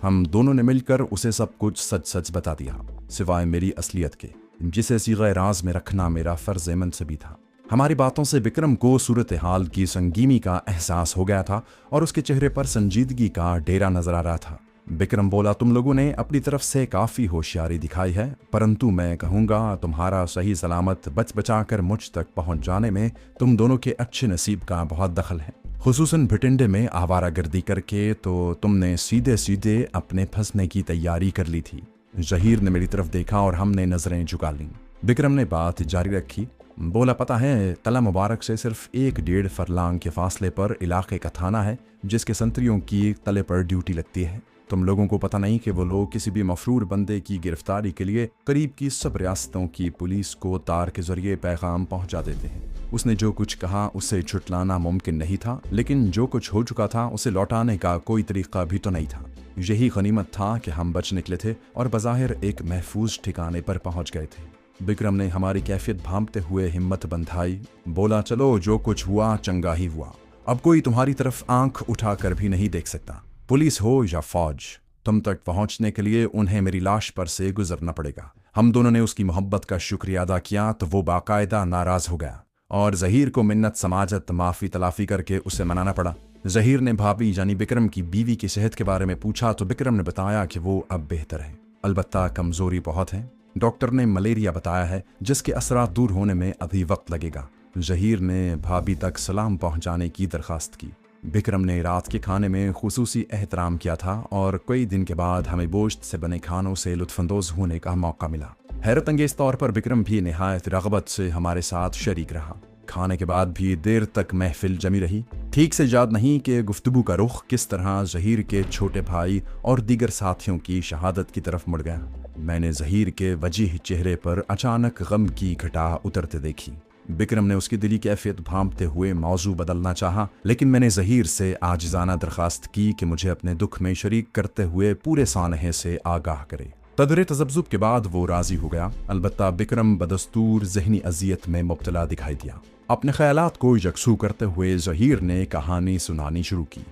हम दोनों ने मिलकर उसे सब कुछ सच सच बता दिया, सिवाय मेरी असलियत के, जिसे सीग़े राज में रखना मेरा फ़र्ज़ मनसबी था। हमारी बातों से विक्रम को सूरत हाल की संगीनी का एहसास हो गया था और उसके चेहरे पर संजीदगी का डेरा नजर आ रहा था। विक्रम बोला, तुम लोगों ने अपनी तरफ से काफ़ी होशियारी दिखाई है, परंतु मैं कहूँगा तुम्हारा सही सलामत बच बचा कर मुझ तक पहुँच जाने में तुम दोनों के अच्छे नसीब का बहुत दखल है। खुसूसन भटिंडे में आवारागर्दी करके तो तुमने सीधे सीधे अपने फंसने की तैयारी कर ली थी। जहीर ने मेरी तरफ देखा और हमने नजरें झुका लीं। विक्रम ने बात जारी रखी, बोला, पता है तला मुबारक से सिर्फ 1-1.5 फरलांग के फासले पर इलाके का थाना है जिसके संतरियों की तले पर ड्यूटी लगती है। तुम लोगों को पता नहीं कि वो लोग किसी भी मफरूर बंदे की गिरफ्तारी के लिए करीब की सब रियासतों की पुलिस को तार के जरिए पैगाम पहुंचा देते हैं। उसने जो कुछ कहा उसे छुटलाना मुमकिन नहीं था, लेकिन जो कुछ हो चुका था उसे लौटाने का कोई तरीका भी तो नहीं था। यही गनीमत था कि हम बच निकले थे और बज़ाहिर एक महफूज ठिकाने पर पहुंच गए थे। विक्रम ने हमारी कैफियत भांपते हुए हिम्मत बंधाई, बोला, चलो जो कुछ हुआ चंगा ही हुआ, अब कोई तुम्हारी तरफ आंख उठाकर भी नहीं देख सकता। पुलिस हो या फौज, तुम तक पहुंचने के लिए उन्हें मेरी लाश पर से गुजरना पड़ेगा। हम दोनों ने उसकी मोहब्बत का शुक्रिया अदा किया तो वो बाकायदा नाराज हो गया और जहीर को मिन्नत समाजत माफ़ी तलाफ़ी करके उसे मनाना पड़ा। जहीर ने भाभी यानी विक्रम की बीवी की सेहत के बारे में पूछा तो विक्रम ने बताया कि वो अब बेहतर है, अलबत्ता कमज़ोरी बहुत है। डॉक्टर ने मलेरिया बताया है जिसके असरात दूर होने में अभी वक्त लगेगा। जहीर ने भाभी तक सलाम पहुंचाने की दरखास्त की। विक्रम ने रात के खाने में खुसूसी एहतराम किया था और कई दिन के बाद हमें गोश्त से बने खानों से लुत्फानंदोज़ होने का मौका मिला। हैरत अंगेज़ तौर पर विक्रम भी निहायत रग़बत से हमारे साथ शरीक रहा। खाने के बाद भी देर तक महफिल जमी रही। ठीक से याद नहीं कि गुफ्तगू का रुख किस तरह जहीर के छोटे भाई और दीगर साथियों की शहादत की तरफ मुड़ गया। मैंने जहीर के वजीह चेहरे पर अचानक गम की घटा उतरते देखी। विक्रम ने उसकी दिली कैफियत भांपते हुए मौजू बदलना चाहा, लेकिन मैंने जहीर से आजिज़ाना दरखास्त की कि मुझे अपने दुख में शरीक करते हुए पूरे सानहे से आगाह करे। तदरे तजब्जुब के बाद वो राजी हो गया, अलबत्ता विक्रम बदस्तूर जहनी अजियत में मुब्तला दिखाई दिया। अपने ख्यालात को यकसू करते हुए जहीर ने कहानी सुनानी शुरू की।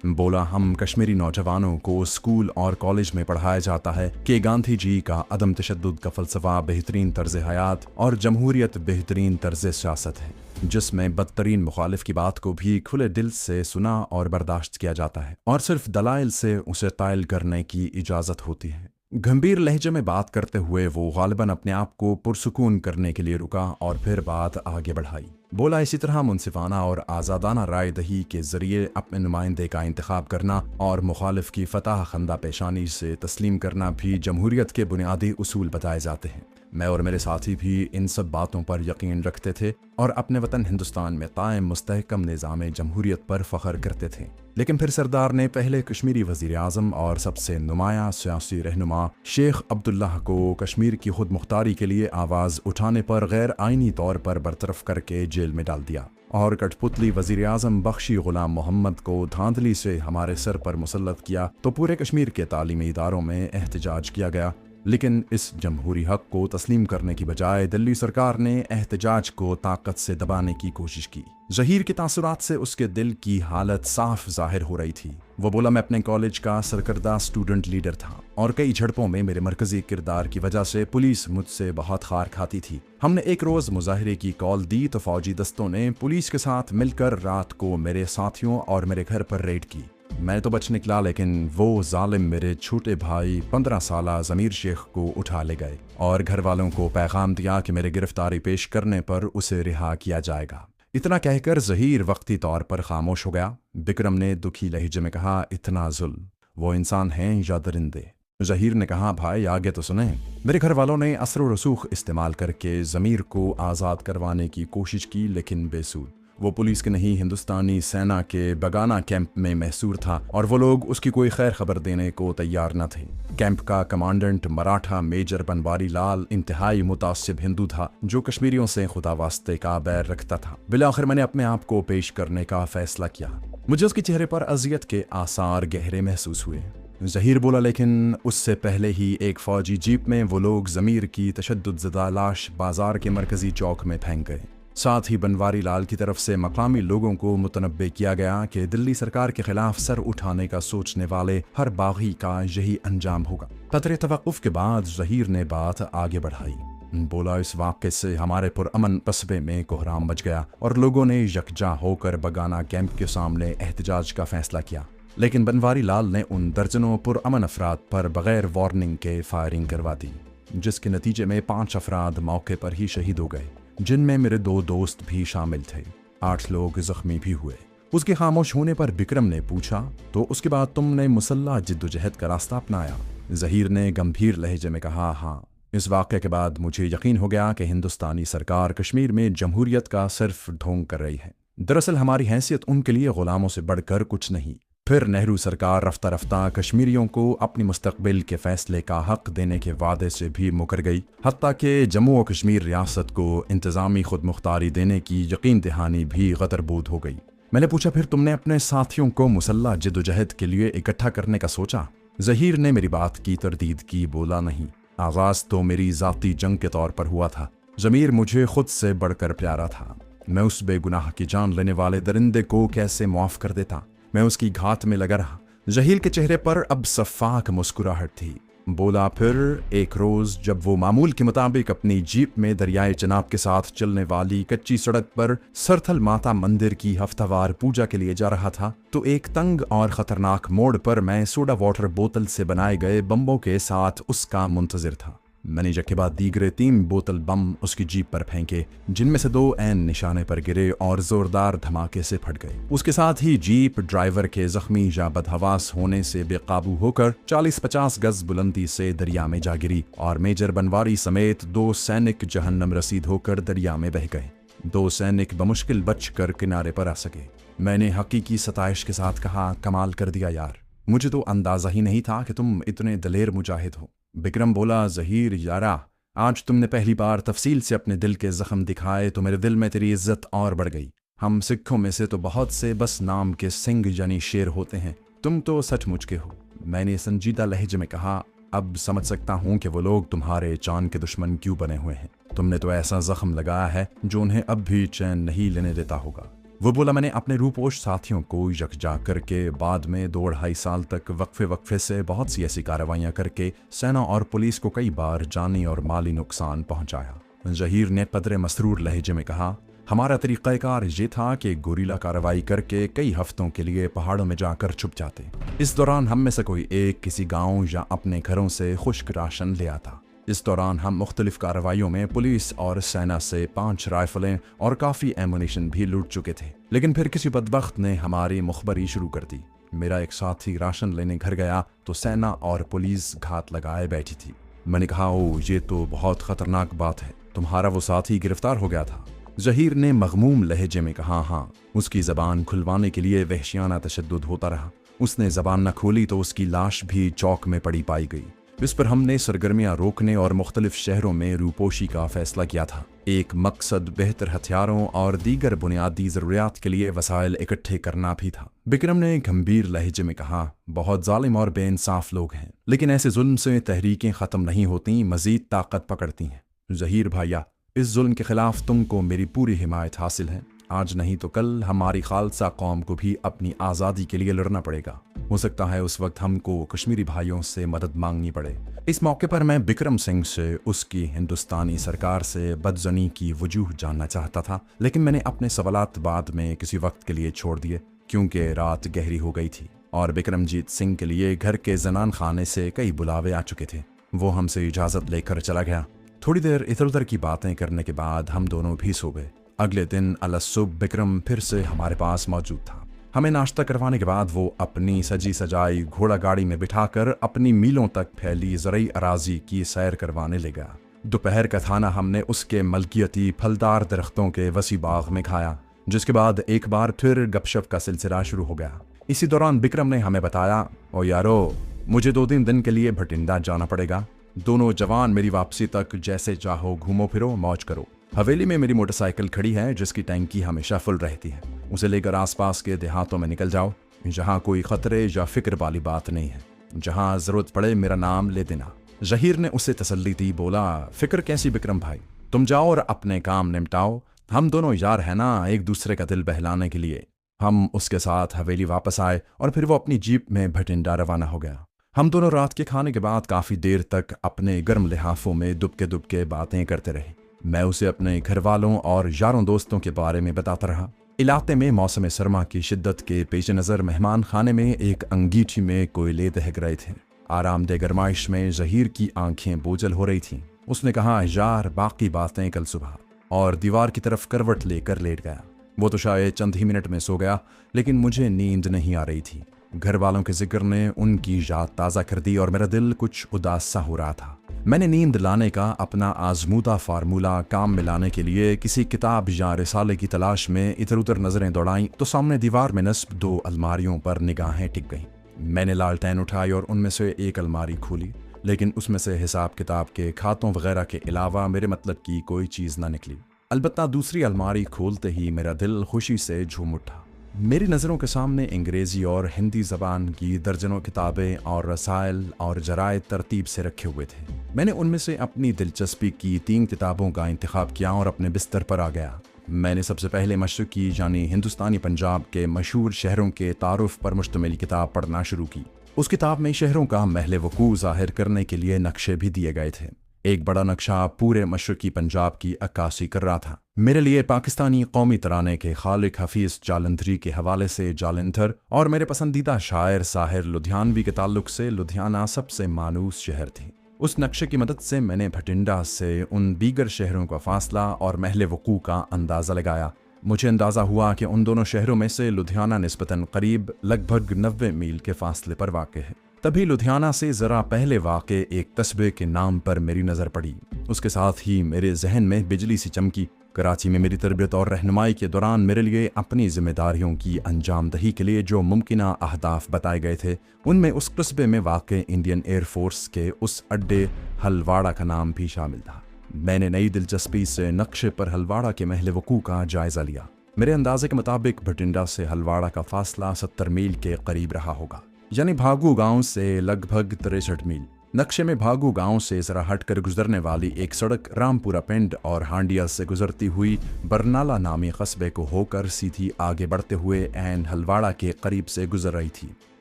बोला, हम कश्मीरी नौजवानों को स्कूल और कॉलेज में पढ़ाया जाता है कि गांधी जी का अदम तशद्दुद का फ़लसफ़ा बेहतरीन तर्ज़ हयात और जमहूरियत बेहतरीन तर्ज़ सियासत है, जिसमें बदतरीन मुखालिफ की बात को भी खुले दिल से सुना और बर्दाश्त किया जाता है और सिर्फ दलाइल से उसे कायल करने की इजाज़त होती है। गंभीर लहजे में बात करते हुए वो गालिबन अपने आप को पुरसुकून करने के लिए रुका और फिर बात आगे बढ़ाई। बोला, इसी तरह मुनसिफाना और आज़ादाना राय दही के जरिए अपने नुमाइंदे का इंतखाब करना और मुखालिफ की फतह खंदा पेशानी से तस्लीम करना भी जमहूरियत के बुनियादी उसूल बताए जाते हैं। मैं और मेरे साथी भी इन सब बातों पर यकीन रखते थे और अपने वतन हिंदुस्तान में कायम मुस्तहकम निज़ाम जमहूरियत पर फ़ख्र करते थे। लेकिन फिर सरदार ने पहले कश्मीरी वज़ीर आज़म और सबसे नुमाया सियासी रहनुमा शेख अब्दुल्लाह को कश्मीर की खुद मुख्तारी के लिए आवाज़ उठाने पर गैर आइनी तौर पर बरतरफ करके जेल में डाल दिया और कठपुतली वज़ीर आज़म बख्शी गुलाम मोहम्मद को धांधली से हमारे सर पर मुसल्लत किया तो पूरे कश्मीर के तालीमी इदारों में एहतजाज किया गया। लेकिन इस जमहूरी हक को तस्लीम करने की बजाय दिल्ली सरकार ने एहतजाज को ताकत से दबाने की कोशिश की। जहीर के तासुरात से उसके दिल की हालत साफ जाहिर हो रही थी। वो बोला, मैं अपने कॉलेज का सरकर्दा स्टूडेंट लीडर था और कई झड़पों में मेरे मरकजी किरदार की वजह से पुलिस मुझसे बहुत खार खाती थी। हमने एक रोज मुजाहरे की कॉल दी तो फौजी दस्तों ने पुलिस के साथ मिलकर रात को मेरे साथियों और मेरे घर पर रेड की। मैं तो बच निकला, लेकिन वो जालिम मेरे छोटे भाई 15 साला ज़मीर शेख को उठा ले गए और घर वालों को पैगाम दिया कि मेरे गिरफ्तारी पेश करने पर उसे रिहा किया जाएगा। इतना कहकर जहीर वक्ती तौर पर खामोश हो गया। विक्रम ने दुखी लहजे में कहा, इतना जुल्म, वो इंसान हैं या दरिंदे? जहीर ने कहा, भाई आगे तो सुने। मेरे घर वालों ने असर व रसूख इस्तेमाल करके ज़मीर को आज़ाद करवाने की कोशिश की, लेकिन बेसूद। वो पुलिस के नहीं हिंदुस्तानी सेना के बगाना कैंप में महसूर था और वो लोग उसकी कोई खैर खबर देने को तैयार न थे। कैंप का कमांडेंट मराठा मेजर बनवारी लाल इंतहाई मुतासिब हिंदू था जो कश्मीरियों से खुदा वास्ते का बैर रखता था। बिलाखिर मैंने अपने आप को पेश करने का फैसला किया। मुझे उसके चेहरे पर अजियत के आसार गहरे महसूस हुए। जहीर बोला, लेकिन उससे पहले ही एक फौजी जीप में वो लोग ज़मीर की तशद्दुद ज़दा लाश बाजार के मरकजी चौक में फेंक गए। साथ ही बनवारी लाल की तरफ से मकामी लोगों को मुतनब्बे किया गया कि दिल्ली सरकार के खिलाफ सर उठाने का सोचने वाले हर बागी का यही अंजाम होगा। कतरे तवक्कुफ के बाद ज़हीर ने बात आगे बढ़ाई। बोला, इस वाक़े से हमारे पुरअमन कस्बे में कोहराम मच गया और लोगों ने यकजा होकर बगाना कैंप के सामने एहतजाज का फैसला किया। लेकिन बनवारी लाल ने उन दर्जनों पुरअमन अफराद पर बगैर वार्निंग के फायरिंग करवा दी, जिसके नतीजे में 5 अफराद मौके पर ही शहीद हो गए, जिनमें मेरे 2 दोस्त भी शामिल थे। 8 लोग जख्मी भी हुए। उसके खामोश होने पर बिक्रम ने पूछा, तो उसके बाद तुमने मुसल्ला जिद्दोजहद का रास्ता अपनाया? ज़हीर ने गंभीर लहजे में कहा, हाँ। इस वाक़े के बाद मुझे यकीन हो गया कि हिंदुस्तानी सरकार कश्मीर में जमहूरियत का सिर्फ ढोंग कर रही है। दरअसल हमारी हैसियत उनके लिए ग़ुलामों से बढ़कर कुछ नहीं। फिर नेहरू सरकार रफ्ता रफ्ता कश्मीरियों को अपनी मुस्तकबिल के फैसले का हक देने के वादे से भी मुकर गई, हत्ता कि जम्मू और कश्मीर रियासत को इंतज़ामी खुद मुख्तारी देने की यकीन दहानी भी गदरबूद हो गई। मैंने पूछा, फिर तुमने अपने साथियों को मुसल्ला जिद्दोजहद के लिए इकट्ठा करने का सोचा? ज़हीर ने मेरी बात की तरदीद की। बोला, नहीं, आगाज़ तो मेरी ज़ाती जंग के तौर पर हुआ था। ज़मीर मुझे खुद से बढ़कर प्यारा था। मैं उस बेगुनाह की जान लेने वाले दरिंदे को कैसे माफ़ कर देता? मैं उसकी घात में लगा रहा। ज़हीर के चेहरे पर अब सफ़ाक मुस्कुराहट थी। बोला, फिर एक रोज़ जब वो मामूल के मुताबिक अपनी जीप में दरियाए चनाब के साथ चलने वाली कच्ची सड़क पर सरथल माता मंदिर की हफ्तावार पूजा के लिए जा रहा था, तो एक तंग और ख़तरनाक मोड़ पर मैं सोडा वाटर बोतल से बनाए गए बम्बों के साथ उसका मुंतज़िर था। मैंने यके बाद दीगरे 3 बोतल बम उसकी जीप पर फेंके, जिनमें से 2 ऐन निशाने पर गिरे और जोरदार धमाके से फट गए। उसके साथ ही जीप ड्राइवर के जख्मी या बदहवास होने से बेकाबू होकर 40-50 गज बुलंदी से दरिया में जा गिरी और मेजर बनवारी समेत 2 सैनिक जहन्नम रसीद होकर दरिया में बह गए। 2 सैनिक बमुश्किल बचकर किनारे पर आ सके। मैंने हकीकी सताइश के साथ कहा, कमाल कर दिया यार, मुझे तो अंदाजा ही नहीं था कि तुम इतने दलेर मुजाहिद हो। बिक्रम बोला, ज़हीर यारा, आज तुमने पहली बार तफसील से अपने दिल के जख्म दिखाए तो मेरे दिल में तेरी इज्जत और बढ़ गई। हम सिखों में से तो बहुत से बस नाम के सिंह यानी शेर होते हैं, तुम तो सचमुच के हो। मैंने संजीदा लहजे में कहा, अब समझ सकता हूँ कि वो लोग तुम्हारे जान के दुश्मन क्यों बने हुए हैं। तुमने तो ऐसा जख्म लगाया है जो उन्हें अब भी चैन नहीं लेने देता होगा। वो बोला, मैंने अपने रूपोश साथियों को यकजा करके बाद में 2-2.5 साल तक वक्फे से बहुत सी ऐसी कार्रवाइयाँ करके सेना और पुलिस को कई बार जानी और माली नुकसान पहुँचाया। ज़हीर ने पदरे मसरूर लहजे में कहा, हमारा तरीक़ाकार ये था कि गोरीला कार्रवाई करके कई हफ्तों के लिए पहाड़ों में जाकर छुप जाते। इस दौरान हम में से कोई एक किसी गाँव या अपने घरों से खुश्क राशन ले आता। इस दौरान हम मुख्तलिफ कार्रवाइयों में पुलिस और सेना से 5 राइफलें और काफ़ी एमुनेशन भी लूट चुके थे। लेकिन फिर किसी बदबख्त ने हमारी मुखबरी शुरू कर दी। मेरा एक साथी राशन लेने घर गया तो सेना और पुलिस घात लगाए बैठी थी। मैंने कहा, ओ ये तो बहुत ख़तरनाक बात है, तुम्हारा वो साथी गिरफ्तार हो गया था? ज़हीर ने मगमूम लहजे में कहा, हाँ, उसकी ज़बान खुलवाने के लिए वहशियाना तशद्दुद होता रहा। उसने ज़बान न खोली तो उसकी लाश भी चौक में पड़ी पाई गई। इस पर हमने सरगर्मियां रोकने और मुख्तलिफ शहरों में रूपोशी का फैसला किया था। एक मकसद बेहतर हथियारों और दीगर बुनियादी ज़रूरियात के लिए वसाइल इकट्ठे करना भी था। बिक्रम ने गंभीर लहजे में कहा, बहुत जालिम और बेइंसाफ लोग हैं, लेकिन ऐसे जुल्म से तहरीकें ख़त्म नहीं होती, मज़ीद ताकत पकड़ती हैं। ज़हीर भाइया, इस जुल्म के ख़िलाफ़ तुमको मेरी पूरी हिमायत हासिल है। आज नहीं तो कल हमारी खालसा कौम को भी अपनी आज़ादी के लिए लड़ना पड़ेगा। हो सकता है उस वक्त हमको कश्मीरी भाइयों से मदद मांगनी पड़े। इस मौके पर मैं बिक्रम सिंह से उसकी हिंदुस्तानी सरकार से बदजनी की वजूह जानना चाहता था, लेकिन मैंने अपने सवालात बाद में किसी वक्त के लिए छोड़ दिए, क्योंकि रात गहरी हो गई थी और बिक्रमजीत सिंह के लिए घर के जनान खाने से कई बुलावे आ चुके थे। वो हमसे इजाज़त लेकर चला गया। थोड़ी देर इधर उधर की बातें करने के बाद हम दोनों भी सो गए। अगले दिन अलसुब बिक्रम फिर से हमारे पास मौजूद था। हमें नाश्ता करवाने के बाद वो अपनी सजी सजाई घोड़ा गाड़ी में बिठाकर अपनी मीलों तक फैली ज़रई अराजी की सैर करवाने ले गया। दोपहर का खाना हमने उसके मलकियती फलदार दरख्तों के वसी बाग में खाया, जिसके बाद एक बार फिर गपशप का सिलसिला शुरू हो गया। इसी दौरान बिक्रम ने हमें बताया, ओ यारो, मुझे 2-3 दिन के लिए भटिंडा जाना पड़ेगा। दोनों जवान मेरी वापसी तक जैसे चाहो घूमो फिरो मौज करो। हवेली में मेरी मोटरसाइकिल खड़ी है जिसकी टैंकी हमेशा फुल रहती है। उसे लेकर आसपास के देहातों में निकल जाओ, जहाँ कोई खतरे या फिक्र वाली बात नहीं है। जहाँ ज़रूरत पड़े मेरा नाम ले देना। ज़हीर ने उसे तसल्ली दी। बोला, फिक्र कैसी बिक्रम भाई, तुम जाओ और अपने काम निपटाओ, हम दोनों यार है ना, एक दूसरे का दिल बहलाने के लिए। हम उसके साथ हवेली वापस आए और फिर वो अपनी जीप में भटिंडा रवाना हो गया। हम दोनों रात के खाने के बाद काफ़ी देर तक अपने गर्म लिहाफों में दुबके दुबके बातें करते रहे। मैं उसे अपने घर वालों और यारों दोस्तों के बारे में बताता रहा। इलाके में मौसम सरमा की शिद्दत के पेश नज़र मेहमान खाने में एक अंगीठी में कोयले दहक रहे थे। आरामदेह गरमाइश में ज़हीर की आंखें बोझल हो रही थीं। उसने कहा, यार बाकी बातें कल सुबह, और दीवार की तरफ करवट लेकर लेट गया। वो तो शायद चंद ही मिनट में सो गया, लेकिन मुझे नींद नहीं आ रही थी। घर वालों के जिक्र ने उनकी याद ताज़ा कर दी और मेरा दिल कुछ उदास सा हो रहा था। मैंने नींद लाने का अपना आजमूदा फार्मूला काम में लाने के लिए किसी किताब या रिसाले की तलाश में इधर उधर नजरें दौड़ाईं तो सामने दीवार में नस्ब 2 अलमारियों पर निगाहें टिक गईं। मैंने लालटेन उठाई और उनमें से एक अलमारी खोली, लेकिन उसमें से हिसाब किताब के खातों वगैरह के अलावा मेरे मतलब की कोई चीज़ ना निकली। अलबत्ता दूसरी अलमारी खोलते ही मेरा दिल खुशी से झूम उठा। मेरी नज़रों के सामने अंग्रेज़ी और हिंदी ज़बान की दर्जनों किताबें और रसायल और जरायद तरतीब से रखे हुए थे। मैंने उनमें से अपनी दिलचस्पी की 3 किताबों का इंतखाब किया और अपने बिस्तर पर आ गया। मैंने सबसे पहले मशरक़ी यानी हिंदुस्तानी पंजाब के मशहूर शहरों के तारुफ पर मुश्तमिल किताब पढ़ना शुरू की। उस किताब में शहरों का महल वकूअ ज़ाहिर करने के लिए नक्शे भी दिए गए थे। एक बड़ा नक्शा पूरे मशरक़ी पंजाब की अक्कासी कर रहा था। मेरे लिए पाकिस्तानी कौमी तराने के खालिक हफीज़ जालंधरी के हवाले से जालंधर और मेरे पसंदीदा शायर साहिर लुधियानवी के ताल्लुक से लुधियाना सबसे मानूस शहर थी। उस नक्शे की मदद से मैंने भटिंडा से उन दीगर शहरों का फासला और महल वकूअ का अंदाज़ा लगाया। मुझे अंदाज़ा हुआ कि उन दोनों शहरों में से लुधियाना निस्बतन करीब लगभग 90 मील के फासले पर वाक़ है। तभी लुधियाना से ज़रा पहले वाक़े एक कस्बे के नाम पर मेरी नज़र पड़ी। उसके साथ ही मेरे जहन में बिजली सी चमकी। कराची में मेरी तरबियत और रहनुमाई के दौरान मेरे लिए अपनी जिम्मेदारियों की अंजामदही के लिए जो मुमकिना अहदाफ बताए गए थे, उनमें उस कस्बे में वाक़ इंडियन एयर फोर्स के उस अड्डे हलवाड़ा का नाम भी शामिल था। मैंने नई दिलचस्पी से नक्शे पर हलवाड़ा के महल वकूअ का जायज़ा लिया। मेरे अंदाजे के मुताबिक भटिंडा से हलवाड़ा का फासला 70 मील के करीब रहा होगा, यानी भागू गांव से लगभग 63 मील। नक्शे में भागू गांव से जरा हटकर गुजरने वाली एक सड़क रामपुरा पिंड और हांडिया से गुजरती हुई बरनाला नामी कस्बे को होकर सीधी आगे बढ़ते हुए ऐन हलवाड़ा के करीब से गुजर रही थी।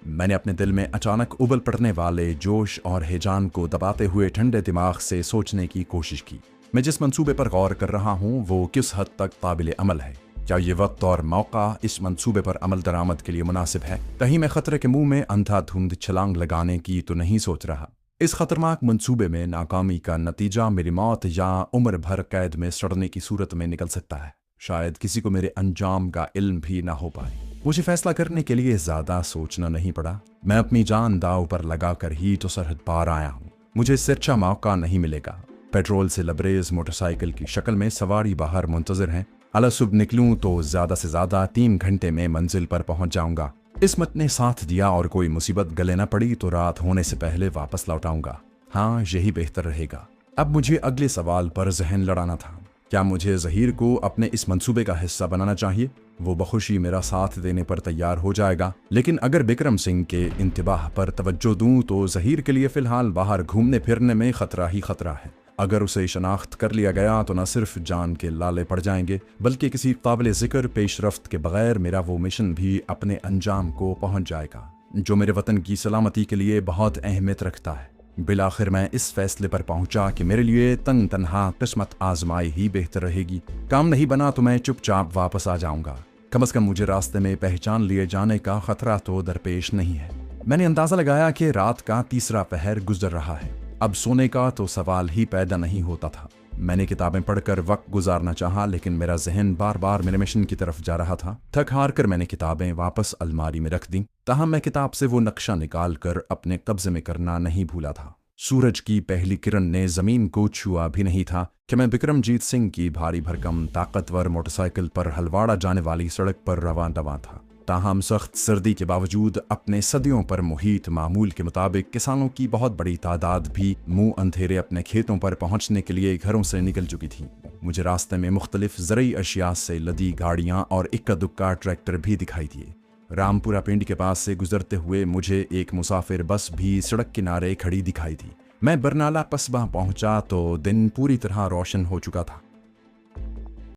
मैंने अपने दिल में अचानक उबल पड़ने वाले जोश और हिजान को दबाते हुए ठंडे दिमाग से सोचने की कोशिश की। मैं जिस मंसूबे पर गौर कर रहा हूँ वो किस हद तक काबिल अमल है। क्या ये वक्त और मौका इस मंसूबे पर अमल दरामद के लिए मुनासिब है? कहीं मैं खतरे के मुंह में अंधाधुंध छलांग लगाने की तो नहीं सोच रहा। इस खतरनाक मंसूबे में नाकामी का नतीजा मेरी मौत या उम्र भर कैद में सड़ने की सूरत में निकल सकता है। शायद किसी को मेरे अंजाम का इल्म भी ना हो पाए। मुझे फैसला करने के लिए ज्यादा सोचना नहीं पड़ा। मैं अपनी जान दाव पर लगाकर ही तो सरहद पार आया हूँ। मुझे इससे अच्छा मौका नहीं मिलेगा। पेट्रोल से लबरेज मोटरसाइकिल की शक्ल में सवारी बाहर मुंतजर हैं। अला सुबह निकलूं तो ज्यादा से ज्यादा 3 घंटे में मंजिल पर पहुंच जाऊंगा। किस्मत ने साथ दिया और कोई मुसीबत गले न पड़ी तो रात होने से पहले वापस लौट आऊंगा। हाँ, यही बेहतर रहेगा। अब मुझे अगले सवाल पर जहन लड़ाना था। क्या मुझे ज़हीर को अपने इस मंसूबे का हिस्सा बनाना चाहिए? वो बखुशी मेरा साथ देने पर तैयार हो जाएगा, लेकिन अगर बिक्रम सिंह के इंतबाह पर तवज्जो दूं तो ज़हीर के लिए फ़िलहाल बाहर घूमने फिरने में ख़तरा ही ख़तरा है। अगर उसे शनाख्त कर लिया गया तो न सिर्फ जान के लाले पड़ जाएंगे, बल्कि किसी काबिल ज़िक्र पेशरफ्त के बगैर मेरा वो मिशन भी अपने अंजाम को पहुंच जाएगा, जो मेरे वतन की सलामती के लिए बहुत अहमियत रखता है। बिलाखिर मैं इस फैसले पर पहुंचा कि मेरे लिए तन तनहा किस्मत आजमाई ही बेहतर रहेगी। काम नहीं बना तो मैं चुपचाप वापस आ जाऊंगा। कम अज़ कम मुझे रास्ते में पहचान लिए जाने का खतरा तो दरपेश नहीं है। मैंने अंदाज़ा लगाया कि रात का 3रा पहर गुजर रहा है। अब सोने का तो सवाल ही पैदा नहीं होता था। मैंने किताबें पढ़कर वक्त गुजारना चाहा, लेकिन मेरा जहन बार बार मेरे मिशन की तरफ जा रहा था। थक हार कर मैंने किताबें वापस अलमारी में रख दी। ताहम मैं किताब से वो नक्शा निकाल कर अपने कब्जे में करना नहीं भूला था। सूरज की पहली किरण ने जमीन को छुआ भी नहीं था कि मैं बिक्रमजीत सिंह की भारी भरकम ताकतवर मोटरसाइकिल पर हलवाड़ा जाने वाली सड़क पर रवां दवा था। ताहम सख्त सर्दी के बावजूद अपने सदियों पर मुहीत मामूल के मुताबिक किसानों की बहुत बड़ी तादाद भी मुंह अंधेरे अपने खेतों पर पहुंचने के लिए घरों से निकल चुकी थी। मुझे रास्ते में मुख्तलिफ ज़रई अशिया से लदी गाड़ियां और इक्का दुक्का ट्रैक्टर भी दिखाई दिए। रामपुरा पिंड के पास से गुजरते हुए मुझे एक मुसाफिर बस भी सड़क किनारे खड़ी दिखाई दी। मैं बरनाला कस्बा पहुंचा तो दिन पूरी तरह रोशन हो चुका था।